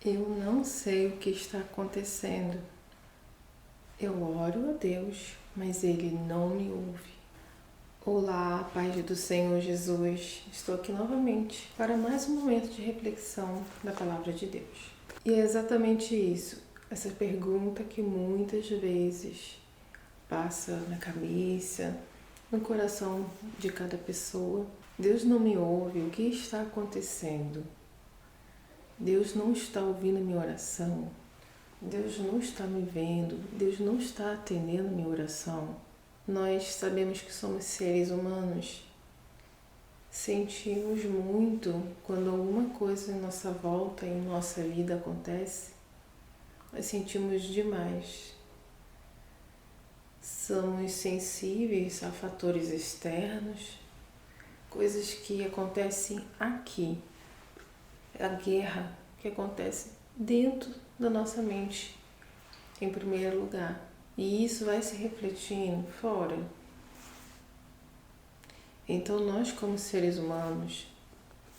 Eu não sei o que está acontecendo. Eu oro a Deus, mas Ele não me ouve. Olá, paz do Senhor Jesus. Estou aqui novamente para mais um momento de reflexão da Palavra de Deus. E é exatamente isso, essa pergunta que muitas vezes passa na cabeça, no coração de cada pessoa. Deus não me ouve, o que está acontecendo? Deus não está ouvindo minha oração? Deus não está me vendo? Deus não está atendendo minha oração? Nós sabemos que somos seres humanos. Sentimos muito quando alguma coisa em nossa volta, em nossa vida acontece. Nós sentimos demais. Somos sensíveis a fatores externos, coisas que acontecem aqui. A guerra que acontece dentro da nossa mente, em primeiro lugar. E isso vai se refletindo fora. Então nós, como seres humanos,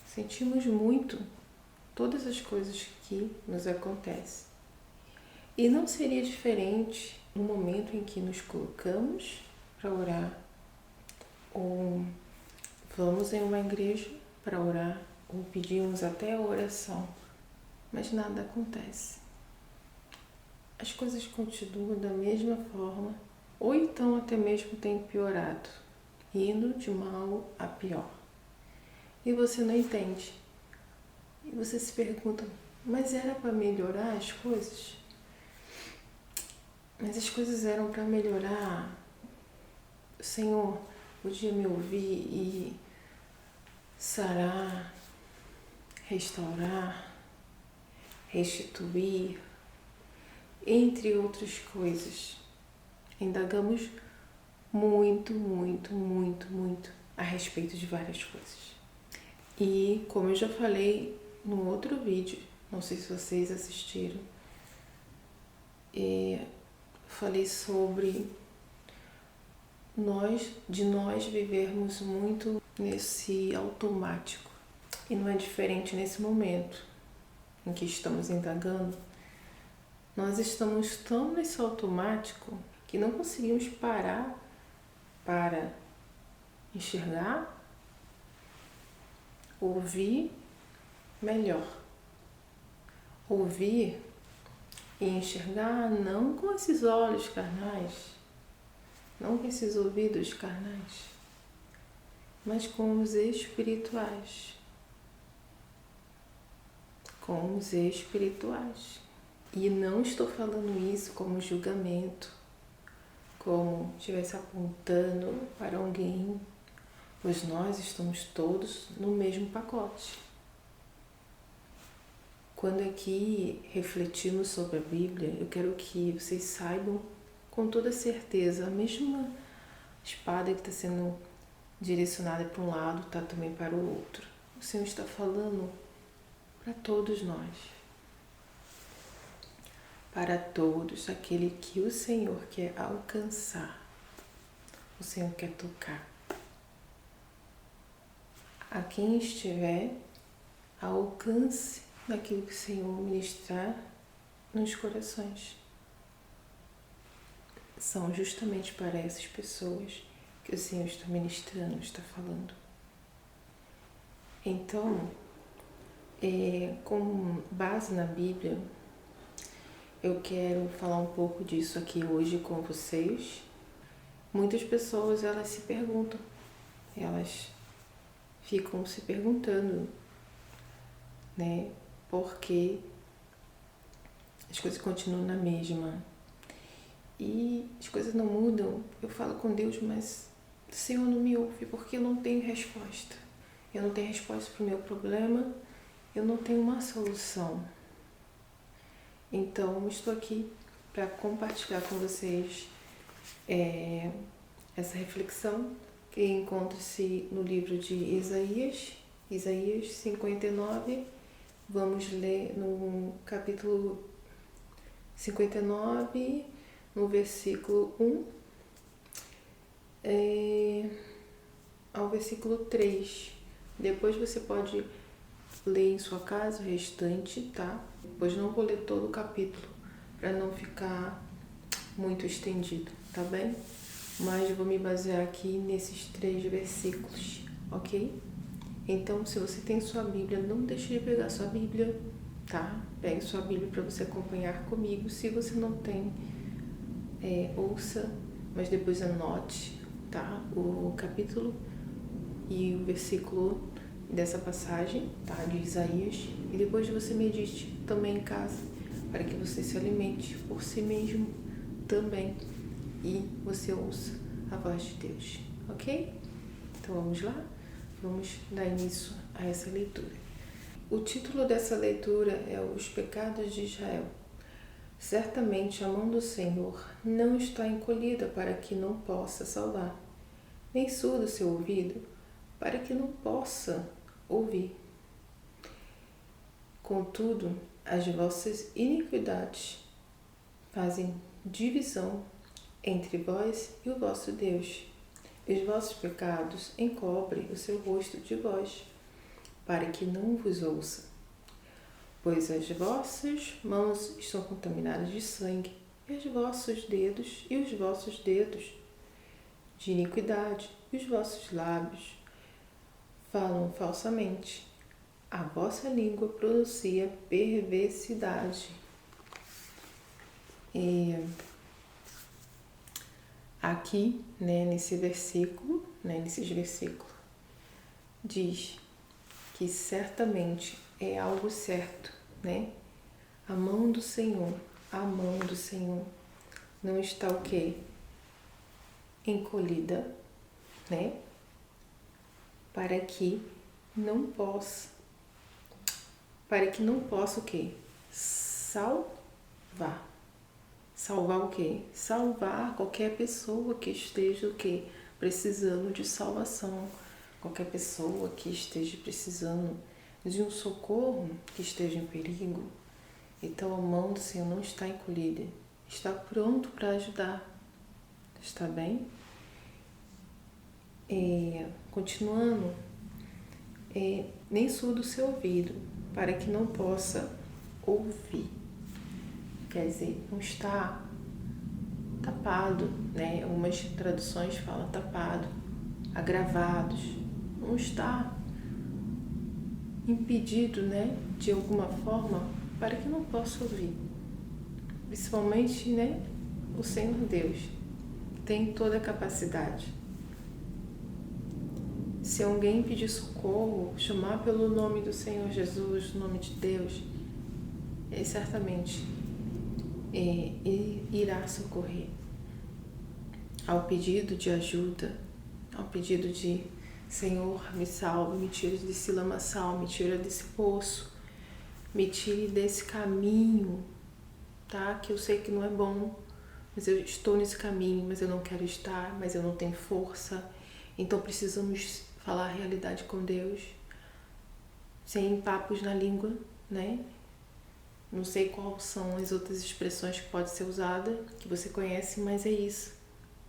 sentimos muito todas as coisas que nos acontecem. E não seria diferente no momento em que nos colocamos para orar, ou vamos em uma igreja para orar, ou pedimos até a oração, mas nada acontece. As coisas continuam da mesma forma, ou então até mesmo têm piorado, indo de mal a pior. E você não entende. E você se pergunta, mas era para melhorar as coisas? Mas as coisas eram para melhorar. O Senhor podia me ouvir e sarar, restaurar, restituir, entre outras coisas. Indagamos muito a respeito de várias coisas. E como eu já falei no outro vídeo, não sei se vocês assistiram, falei sobre nós vivermos muito nesse automático. E não é diferente nesse momento em que estamos indagando. Nós estamos tão nesse automático que não conseguimos parar para enxergar, ouvir melhor. Ouvir e enxergar não com esses olhos carnais, não com esses ouvidos carnais, mas com os espirituais. Com os espirituais. E não estou falando isso como julgamento, como estivesse apontando para alguém, pois nós estamos todos no mesmo pacote. Quando aqui refletimos sobre a Bíblia, eu quero que vocês saibam com toda certeza, a mesma espada que está sendo direcionada para um lado está também para o outro. O Senhor está falando para todos nós. Para todos, aquele que o Senhor quer alcançar, o Senhor quer tocar. A quem estiver ao alcance daquilo que o Senhor ministrar nos corações. São justamente para essas pessoas que o Senhor está ministrando, está falando. Então, com base na Bíblia, eu quero falar um pouco disso aqui hoje com vocês. Muitas pessoas, elas se perguntam, elas ficam se perguntando, né, por que as coisas continuam na mesma. E as coisas não mudam. Eu falo com Deus, mas o Senhor não me ouve porque eu não tenho resposta. Eu não tenho resposta para o meu problema, eu não tenho uma solução. Então, estou aqui para compartilhar com vocês essa reflexão que encontra-se no livro de Isaías 59. Vamos ler no capítulo 59, no versículo 1 ao versículo 3. Depois você pode lê em sua casa o restante, tá? Pois não vou ler todo o capítulo para não ficar muito estendido, tá bem? Mas eu vou me basear aqui nesses 3 versículos, ok? Então, se você tem sua Bíblia, não deixe de pegar sua Bíblia, tá? Pegue sua Bíblia para você acompanhar comigo. Se você não tem, ouça, mas depois anote, tá? O capítulo e o versículo dessa passagem, tá? De Isaías. E depois você medite também em casa, para que você se alimente por si mesmo também e você ouça a voz de Deus, ok? Então vamos lá? Vamos dar início a essa leitura. O título dessa leitura é Os Pecados de Israel. Certamente a mão do Senhor não está encolhida para que não possa salvar, nem surdo seu ouvido para que não possa ouvir. Contudo, as vossas iniquidades fazem divisão entre vós e o vosso Deus. Os vossos pecados encobrem o seu rosto de vós, para que não vos ouça. Pois as vossas mãos estão contaminadas de sangue, e os vossos dedos de iniquidade, e os vossos lábios falam falsamente. A vossa língua pronuncia perversidade. Aqui, nesses versículos, diz que certamente é algo certo, A mão do Senhor não está o quê? Encolhida, para que não possa o quê? Salvar. Salvar o quê? Salvar qualquer pessoa que esteja o quê? Precisando de salvação. Qualquer pessoa que esteja precisando de um socorro, que esteja em perigo. Então a mão do Senhor não está encolhida. Está pronto para ajudar. Está bem? Continuando, nem surdo o seu ouvido, para que não possa ouvir. Quer dizer, não está tapado, Algumas traduções falam tapado, agravados. Não está impedido, de alguma forma, para que não possa ouvir. Principalmente, o Senhor Deus tem toda a capacidade. Se alguém pedir socorro, chamar pelo nome do Senhor Jesus, o nome de Deus, ele certamente irá socorrer. Ao pedido de ajuda, ao pedido de Senhor, me salve, me tire desse lamaçal, me tire desse poço, me tire desse caminho, tá? Que eu sei que não é bom, mas eu estou nesse caminho, mas eu não quero estar, mas eu não tenho força. Então precisamos falar a realidade com Deus, sem papos na língua, Não sei quais são as outras expressões que pode ser usada, que você conhece, mas é isso.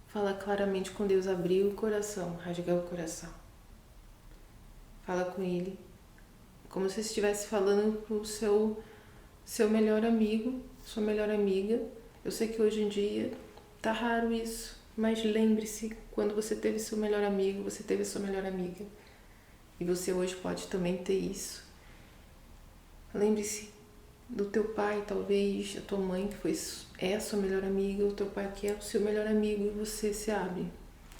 Fala claramente com Deus, abrir o coração, rasgar o coração. Fala com Ele, como se estivesse falando para o seu melhor amigo, sua melhor amiga. Eu sei que hoje em dia tá raro isso, mas lembre-se, quando você teve seu melhor amigo, você teve a sua melhor amiga. E você hoje pode também ter isso. Lembre-se do teu pai, talvez, a tua mãe, que é a sua melhor amiga, o teu pai que é o seu melhor amigo, e você se abre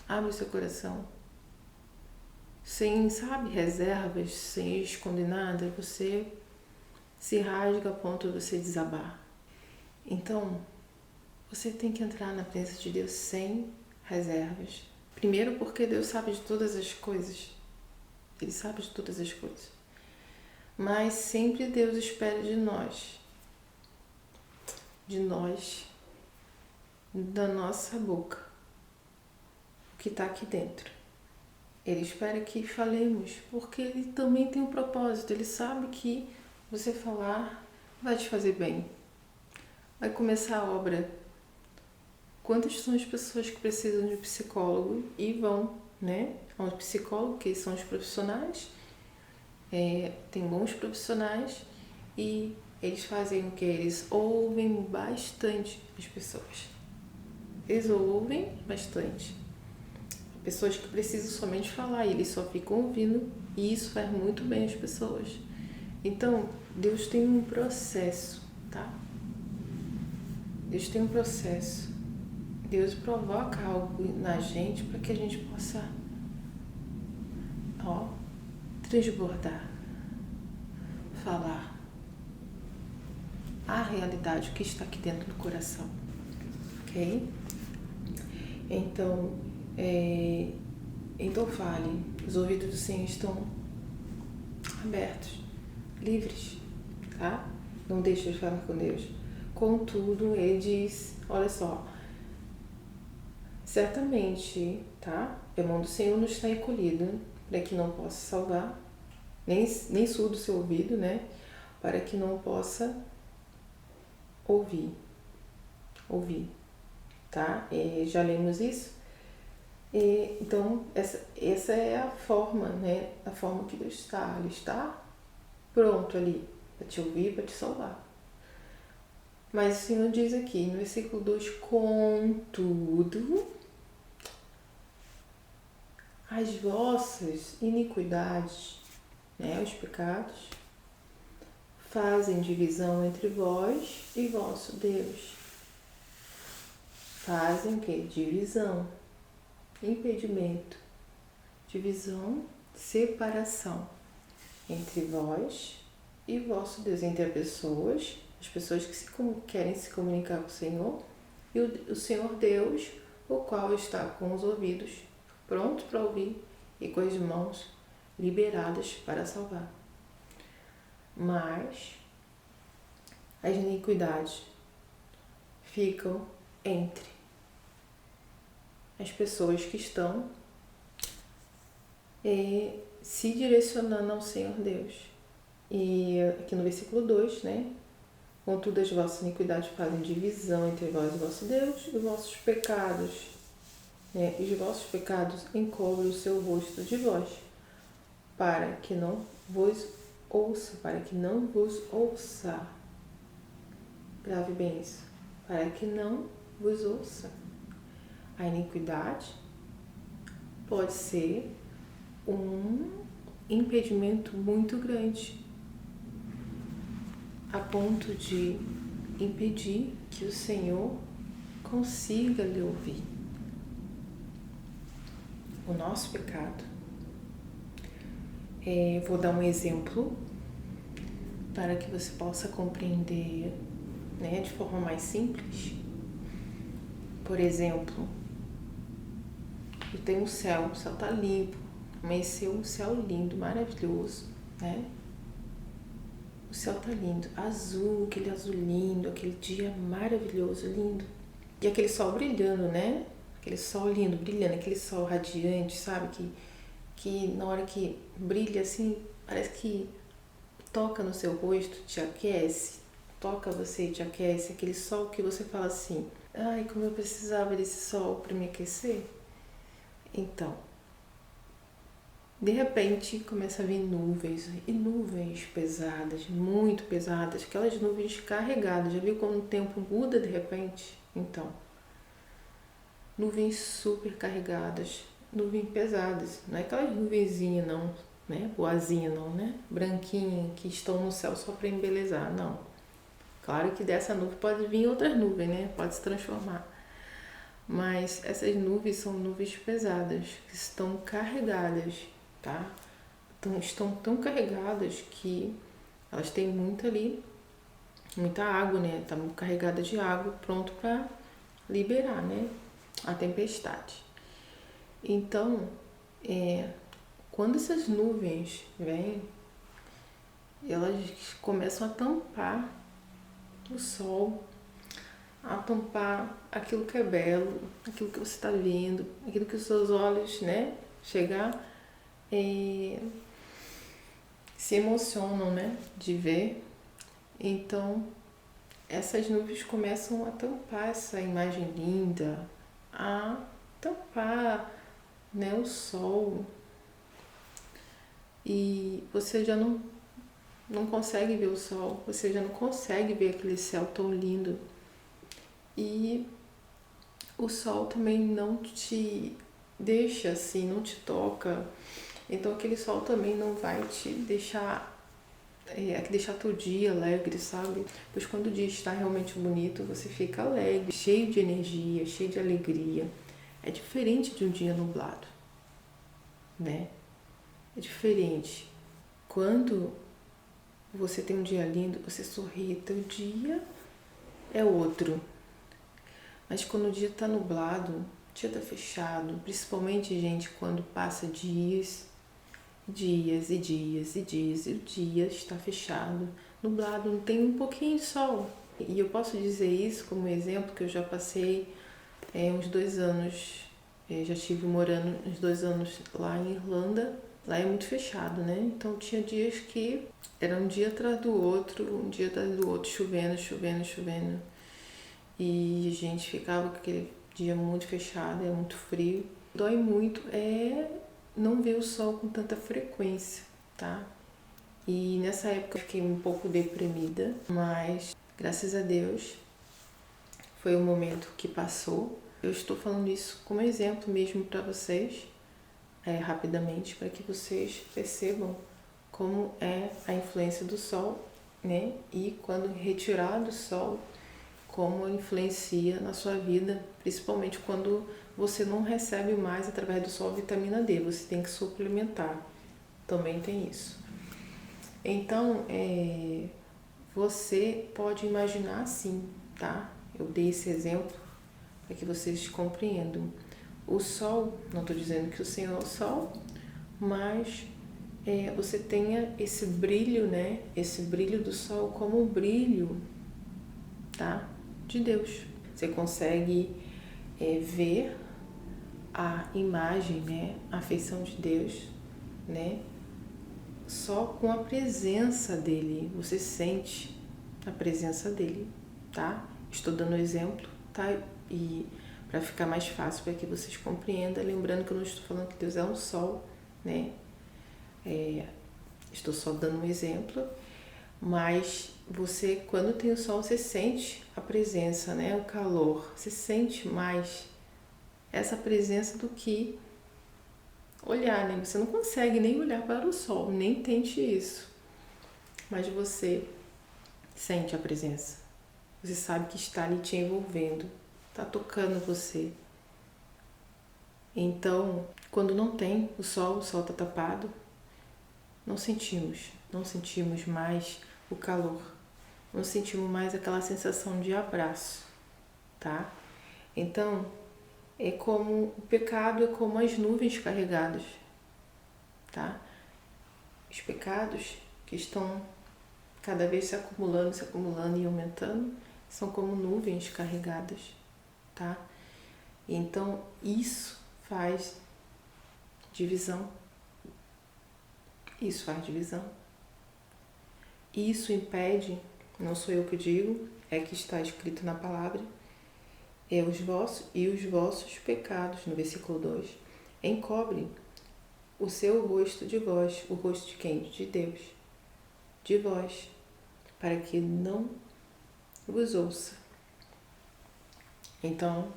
o seu coração. Sem, reservas, sem esconder nada, você se rasga a ponto de você desabar. Então, você tem que entrar na presença de Deus sem reservas. Primeiro porque Deus sabe de todas as coisas. Ele sabe de todas as coisas. Mas sempre Deus espera de nós, da nossa boca, o que está aqui dentro. Ele espera que falemos, porque Ele também tem um propósito. Ele sabe que você falar vai te fazer bem. Vai começar a obra. Quantas são as pessoas que precisam de psicólogo e vão, ao psicólogo, que são os profissionais, tem bons profissionais e eles fazem o que? Eles ouvem bastante as pessoas. Eles ouvem bastante. Pessoas que precisam somente falar e eles só ficam ouvindo, e isso faz muito bem às pessoas. Então, Deus tem um processo, tá? Deus tem um processo. Deus provoca algo na gente para que a gente possa, transbordar, falar a realidade, o que está aqui dentro do coração, ok? Então, fale, os ouvidos do Senhor estão abertos, livres, tá? Não deixe de falar com Deus. Contudo, ele diz, olha só, certamente, tá? A mão do Senhor não está encolhida para que não possa salvar, nem surdo o seu ouvido, né? Para que não possa ouvir, tá? Já lemos isso. Então, essa é a forma, né? A forma que Deus está. Ele está pronto ali para te ouvir, para te salvar. Mas o Senhor diz aqui no versículo 2, contudo, as vossas iniquidades, né, os pecados, fazem divisão entre vós e vosso Deus. Fazem o quê? Divisão, impedimento, divisão, separação entre vós e vosso Deus, entre as pessoas que querem se comunicar com o Senhor e o Senhor Deus, o qual está com os ouvidos prontos para ouvir e com as mãos liberadas para salvar. Mas as iniquidades ficam entre as pessoas que estão se direcionando ao Senhor Deus. E aqui no versículo 2, né? Contudo, as vossas iniquidades fazem divisão entre vós e vosso Deus, e os vossos pecados, né? Os vossos pecados encobrem o seu rosto de vós, para que não vos ouça. Grave bem isso. Para que não vos ouça. A iniquidade pode ser um impedimento muito grande, a ponto de impedir que o Senhor consiga lhe ouvir. O nosso pecado. Vou dar um exemplo para que você possa compreender, né, de forma mais simples. Por exemplo, eu tenho o céu está limpo, amanheceu um céu lindo, maravilhoso, né? O céu tá lindo, azul, aquele azul lindo, aquele dia maravilhoso, lindo. E aquele sol brilhando, né? Aquele sol lindo, brilhando, aquele sol radiante, sabe? Que na hora que brilha assim, parece que toca no seu rosto, te aquece, toca você e te aquece. Aquele sol que você fala assim, ai, como eu precisava desse sol para me aquecer. Então, de repente começa a vir nuvens, e nuvens pesadas, muito pesadas, aquelas nuvens carregadas. Já viu como o tempo muda de repente? Então, nuvens super carregadas, nuvens pesadas, não é aquelas nuvenzinhas não, né? Boazinha não, né? Branquinha, que estão no céu só para embelezar, não. Claro que dessa nuvem pode vir outras nuvens, né? Pode se transformar. Mas essas nuvens são nuvens pesadas, que estão carregadas, tá? Então, estão tão carregadas que elas têm muita água, né? Tá carregada de água, pronto para liberar, né? A tempestade. Então, quando essas nuvens vêm, elas começam a tampar o sol, a tampar aquilo que é belo, aquilo que você está vendo, aquilo que os seus olhos, né, se emocionam, né, de ver. Então, essas nuvens começam a tampar essa imagem linda, a tampar, né, o sol, e você já não consegue ver o sol, você já não consegue ver aquele céu tão lindo. E o sol também não te deixa assim, não te toca. Então aquele sol também não vai te deixar teu dia alegre, sabe? Pois quando o dia está realmente bonito, você fica alegre, cheio de energia, cheio de alegria. É diferente de um dia nublado, né? É diferente. Quando você tem um dia lindo, você sorri, teu dia é outro. Mas quando o dia está nublado, o dia está fechado, principalmente, gente, quando passa dias e o dia está fechado, nublado, não tem um pouquinho de sol. E eu posso dizer isso como exemplo que eu já passei uns 2 anos, já estive morando uns 2 anos lá em Irlanda. Lá é muito fechado, né? Então tinha dias que era um dia atrás do outro, um dia atrás do outro, chovendo, chovendo, chovendo. E a gente ficava com aquele dia muito fechado, é muito frio. Dói muito não ver o sol com tanta frequência, tá? E nessa época eu fiquei um pouco deprimida, mas graças a Deus foi um momento que passou. Eu estou falando isso como exemplo mesmo para vocês, rapidamente, para que vocês percebam como é a influência do sol, né? E quando retirar do sol, como influencia na sua vida, principalmente quando você não recebe mais através do sol a vitamina D, você tem que suplementar, também tem isso. Então, você pode imaginar assim, tá? Eu dei esse exemplo para que vocês compreendam. O sol, não estou dizendo que o Senhor é o sol, mas você tenha esse brilho, né? Esse brilho do sol como um brilho, tá? De Deus. Você consegue ver a imagem, né? A afeição de Deus, né? Só com a presença dele, você sente a presença dele, tá? Estou dando exemplo, tá? E para ficar mais fácil para que vocês compreendam, lembrando que eu não estou falando que Deus é um sol, né? Estou só dando um exemplo, mas você, quando tem o sol, você sente a presença, né? O calor, você sente mais essa presença do que olhar, né? Você não consegue nem olhar para o sol, nem tente isso, mas você sente a presença. Você sabe que está ali te envolvendo, está tocando você. Então, quando não tem o sol está tapado, não sentimos mais o calor, não sentimos mais aquela sensação de abraço, tá? Então, o pecado é como as nuvens carregadas, tá? Os pecados que estão cada vez se acumulando e aumentando, são como nuvens carregadas, tá? Então, isso faz divisão. Isso faz divisão. Isso impede, não sou eu que digo, é que está escrito na palavra, os vossos pecados, no versículo 2, encobrem o seu rosto de vós. O rosto de quem? De Deus. De vós, para que não vos ouça. Então,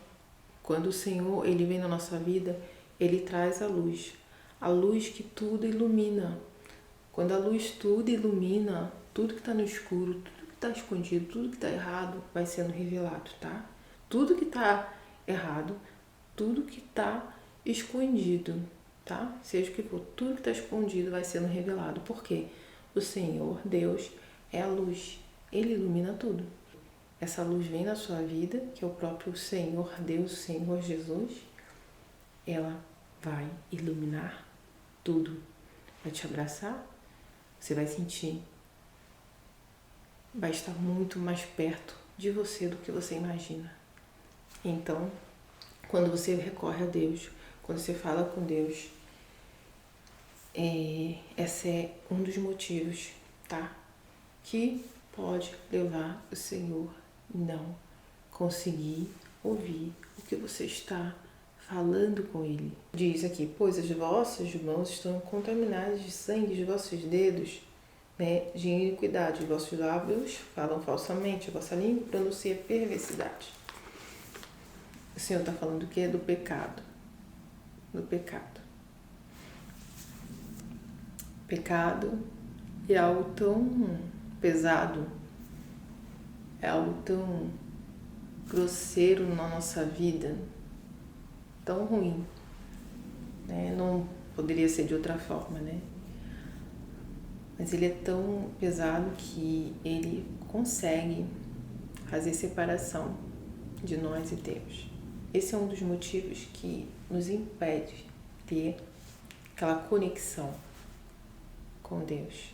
quando o Senhor ele vem na nossa vida, ele traz a luz que tudo ilumina. Quando a luz tudo ilumina, tudo que está no escuro, tudo que está escondido, tudo que está errado vai sendo revelado, tá? Tudo que está errado, tudo que está escondido, tá? Seja o que for, tudo que está escondido vai sendo revelado. Por quê? O Senhor, Deus, é a luz. Ele ilumina tudo. Essa luz vem na sua vida, que é o próprio Senhor, Deus, Senhor Jesus. Ela vai iluminar tudo. Vai te abraçar, você vai sentir. Vai estar muito mais perto de você do que você imagina. Então, quando você recorre a Deus, quando você fala com Deus, esse é um dos motivos, tá? Que pode levar o Senhor não conseguir ouvir o que você está falando com ele. Diz aqui, pois as vossas mãos estão contaminadas de sangue, os vossos dedos, né, de iniquidade, os vossos lábios falam falsamente, a vossa língua pronuncia perversidade. O Senhor está falando o que é do pecado. Do pecado. Pecado é algo tão pesado, é algo tão grosseiro na nossa vida, tão ruim, né? Não poderia ser de outra forma, né? Mas ele é tão pesado que ele consegue fazer separação de nós e Deus. Esse é um dos motivos que nos impede de ter aquela conexão com Deus.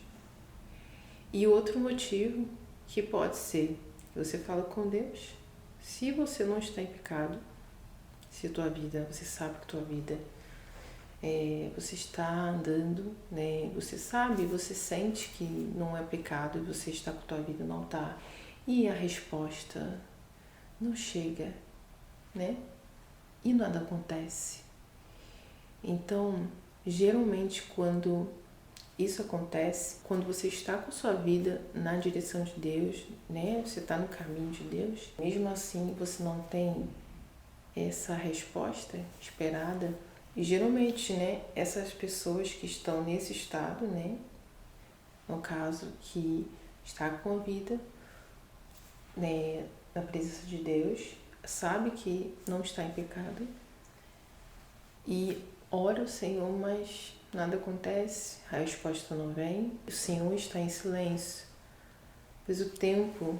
E outro motivo que pode ser, você fala com Deus, se você não está em pecado, se tua vida, você sabe que tua vida, você está andando, né? Você sabe, você sente que não é pecado e você está com tua vida no altar e a resposta não chega, né? E nada acontece. Então, geralmente quando isso acontece, quando você está com a sua vida na direção de Deus, né? Você está no caminho de Deus, mesmo assim você não tem essa resposta esperada. E geralmente, né, essas pessoas que estão nesse estado, né, no caso que está com a vida, né, na presença de Deus, sabe que não está em pecado e ora ao Senhor, mas nada acontece, a resposta não vem, o Senhor está em silêncio, pois o tempo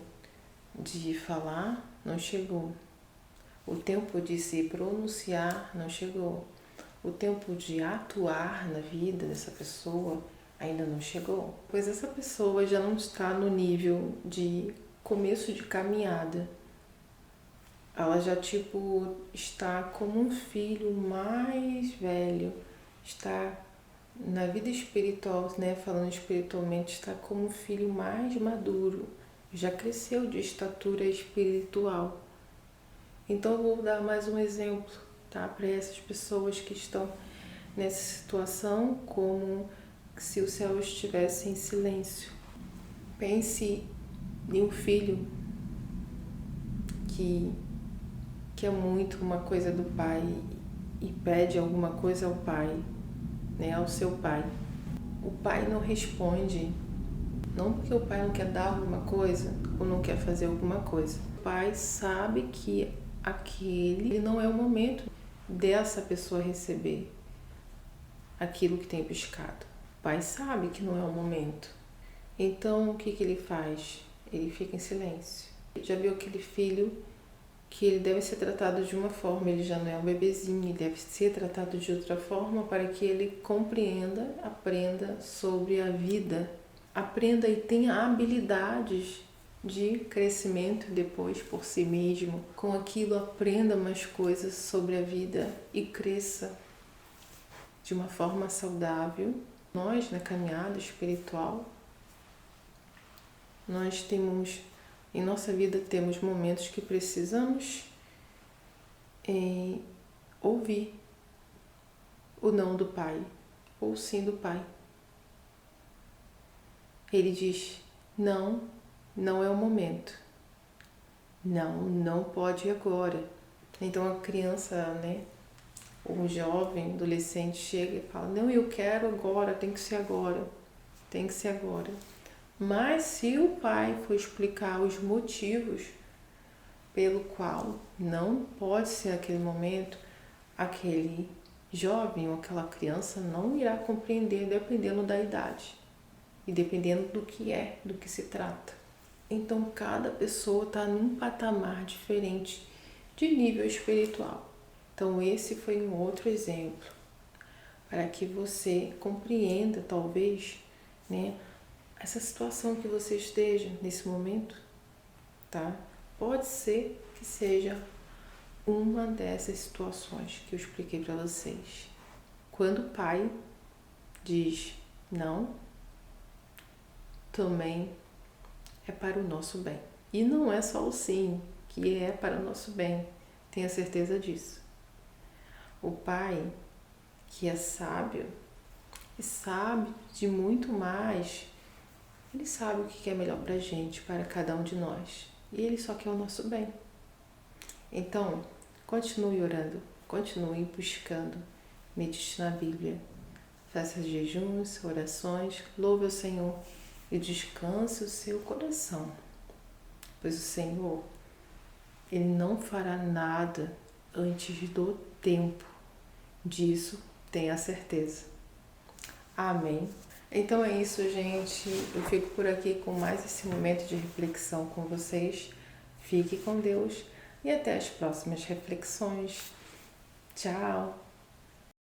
de falar não chegou, o tempo de se pronunciar não chegou, o tempo de atuar na vida dessa pessoa ainda não chegou, pois essa pessoa já não está no nível de começo de caminhada. Ela já está como um filho mais velho, está na vida espiritual, né, falando espiritualmente, está como um filho mais maduro, já cresceu de estatura espiritual. Então eu vou dar mais um exemplo, tá, para essas pessoas que estão nessa situação, como se o céu estivesse em silêncio. Pense em um filho que quer muito uma coisa do pai e pede alguma coisa ao pai, né, ao seu pai. O pai não responde, não porque o pai não quer dar alguma coisa ou não quer fazer alguma coisa. O pai sabe que aquele não é o momento dessa pessoa receber aquilo que tem buscado. O pai sabe que não é o momento. Então o que ele faz? Ele fica em silêncio. Já viu aquele filho que ele deve ser tratado de uma forma, ele já não é um bebezinho, ele deve ser tratado de outra forma para que ele compreenda, aprenda sobre a vida, aprenda e tenha habilidades de crescimento depois por si mesmo. Com aquilo aprenda mais coisas sobre a vida e cresça de uma forma saudável. Nós, na caminhada espiritual, nós temos, em nossa vida, temos momentos que precisamos ouvir o não do Pai ou o sim do Pai. Ele diz, não, não é o momento. Não, não pode agora. Então a criança, né, ou um jovem, adolescente chega e fala, não, eu quero agora, tem que ser agora, tem que ser agora. Mas se o pai for explicar os motivos pelo qual não pode ser aquele momento, aquele jovem ou aquela criança não irá compreender dependendo da idade e dependendo do que se trata. Então cada pessoa está num patamar diferente de nível espiritual. Então esse foi um outro exemplo para que você compreenda talvez, né, essa situação que você esteja nesse momento, tá? Pode ser que seja uma dessas situações que eu expliquei para vocês. Quando o pai diz não, também é para o nosso bem. E não é só o sim, que é para o nosso bem, tenha certeza disso. O Pai, que é sábio e sabe de muito mais, Ele sabe o que é melhor para a gente, para cada um de nós. E Ele só quer o nosso bem. Então, continue orando, continue buscando, medite na Bíblia, faça jejuns, orações, louve ao Senhor e descanse o seu coração, pois o Senhor, Ele não fará nada antes do tempo, disso tenha certeza. Amém. Então é isso, gente. Eu fico por aqui com mais esse momento de reflexão com vocês. Fique com Deus e até as próximas reflexões. Tchau!